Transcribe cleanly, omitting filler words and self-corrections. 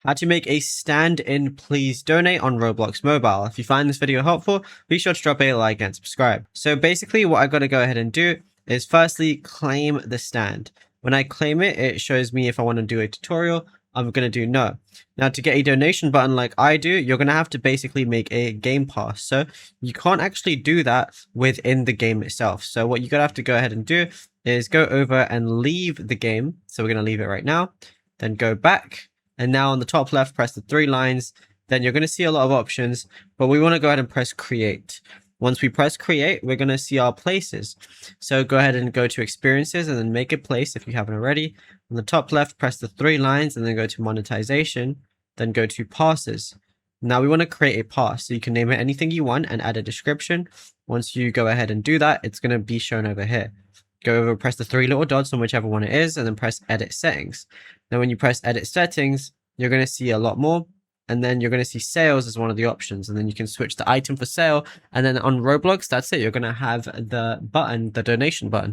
How to make a stand in Please Donate on Roblox Mobile. If you find this video helpful, be sure to drop a like and subscribe. So basically what I got to go ahead and do is firstly claim the stand. When I claim it, it shows me if I want to do a tutorial. I'm going to do no. Now to get a donation button like I do, you're going to have to basically make a game pass. So you can't actually do that within the game itself. So what you're going to have to go ahead and do is go over and leave the game. So we're going to leave it right now. Then go back. And now on the top left, press the 3 lines. Then you're going to see a lot of options, but we want to go ahead and press create. Once we press create, we're going to see our places. So go ahead and go to experiences and then make a place if you haven't already. On the top left, press the 3 lines and then go to monetization. Then go to passes. Now we want to create a pass. So you can name it anything you want and add a description. Once you go ahead and do that, it's going to be shown over here. Go over, press the 3 little dots on whichever one it is, and then press edit settings. Now, when you press edit settings, you're going to see a lot more. And then you're going to see sales as one of the options. And then you can switch the item for sale. And then on Roblox, that's it. You're going to have the button, the donation button.